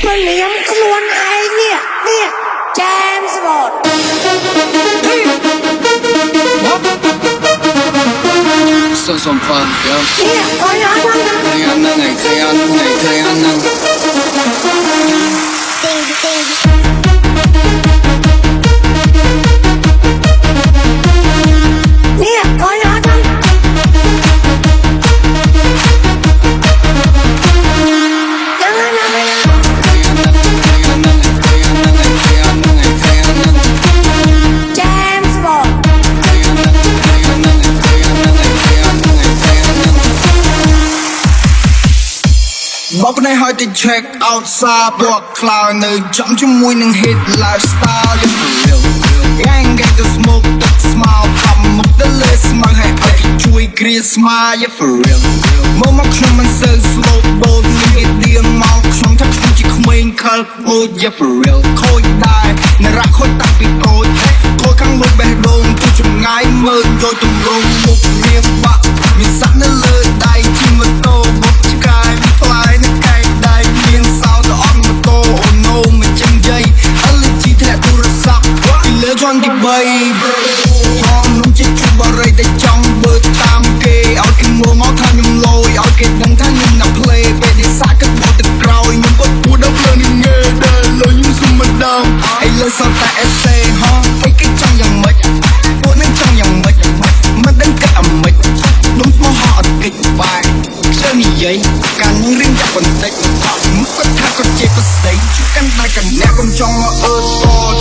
William ខ្លួនឯងនេះចាមស្បតសំផាយ៉ានេះកូនអត់ថ្ងៃហ្នឹងនេះកូនអត់បបនេះហើយទៅ check out សាបួកខ្លោនៅចំជាមួយនឹង hit lifestyle យ៉ាង get to smoke ទឹកស្មោខំមកទៅលើស្មៅឲ្យអត់ជួយគ្រាស្មា yeah for real មកខ្ញុំមិនសូវ slow boat នេះទៀងមកខ្ញុំថាខ្ញុំជាក្មេងខលពូជ yeah for real ខូចដែរនៅរ៉ាខូចតាំងពីតូចខូចខាងលុយបេះដូងទៅចម្ងាយមើលយកទម្រង់មុខរៀងបាក់មានសាក់នៅលើដៃជិះម៉ូតូបុកឆ្កែផ្លាយនៅកែដៃមានសោតអត់ម៉ូតូអូណូមិនចឹងយាយអលីជីធ្លាក់ទូរស័ព្ទពីលើជាន់ទី3ខ្ញុំនឹងជិះជួបបរិយតែចង់បើតាមគេឲ្យគេមើលមកថាខ្ញុំលយឲ្យគេដឹងថាខ្ញុំណា play ពេលដែលសាក់គិតមកទៅក្រោយខ្ញុំក៏ពួតដល់ភ្លើងងើដែលលើខ្ញុំសុំម្ដងឲ្យលើសតតែ essay ហ៎ឲ្យគេចង់យ៉ាងម៉េចពួកនឹងចង់យ៉ាងម៉េចមិនដឹងគិតអាម៉េចខ្ញុំស្មោះហោអត់គិតបាយខ្ជិលនិយាយកាន់នឹងរៀងតែបន្តិចមុខគាត់ថាគាត់ជាប្រស្ដីជួបកាន់តែកណ្ដាកុំចង់មកអឺត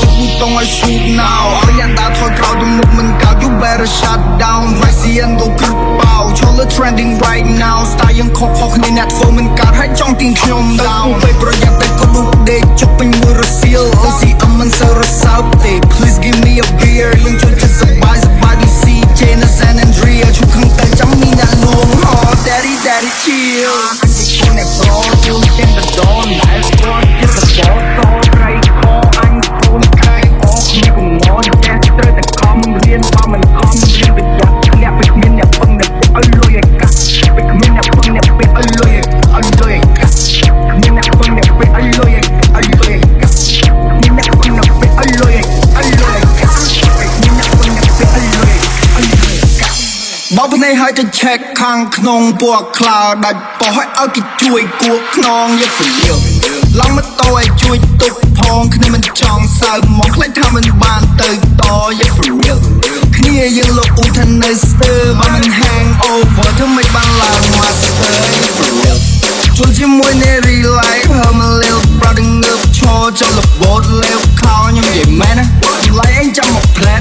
ជួបតងឲ្យ shoot now អរិយាតាថយក្រោយទៅមុខមិនកោ you better shut down right see and go គ្រឹះបោឈល trending right now style ยังខុសគ្នាអ្នកធ្វើមិនកើតហើយចង់ទីងខ្ញុំ down ពេលប្រយ័ត្នតែក៏លុបដេកជប់ពេញមួយរសៀល OCM មិនសូវរសើបទេ please give me a beer យើងជួយចិត្តសប្បាយពី CJ និង San Andrea ជួបខាងតែចាំមីណាលង oh daddy chill អញជាអ្នកប្រយូរទាំងដងដែលស្គាល់ចិត្តបោតត្រៃខអញកូនក្រៃអស់គ្នាកងងចេះត្រូវតែខំរៀនបើមិនខំរៀនទៅយកអ្នកពេលគ្មានអ្នកពឹងអ្នកឲ្យលុយឲ្យកាត់ពេលគ្មានអ្នកពឹងអ្នកពេលឲ្យលុយឲ្យកាត់គ្មានអ្នកពឹងអ្នកពេលឲ្យលុយឲ្យកាត់គ្មានអ្នកពឹងអ្នកពេលឲ្យលុយឲ្យកាត់គ្មានអ្នកពឹងអ្នកពេលឲ្យលុយកាត់បបនេះហើយទៅ check ខាងក្នុងពួកខ្លោដាច់បោះឲ្យគេជួយគួរខ្នងយកទៅលឿឡើងមកតឲ្យជួយទុកផងគ្នាមិនចង់សើមកខ្លាចថាមិនបានទៅតយក for real គ្នាយើងលោកអ៊ូថានៅស្ទើបើមិន hang over ធ្វើមិនបានឡើង master for real ជួយជាមួយនៃ real life ហើមលេវ brother ងើបឈរចុះលបោតលេវខោខ្ញុំនិយាយមែនណា like អញចាំមក play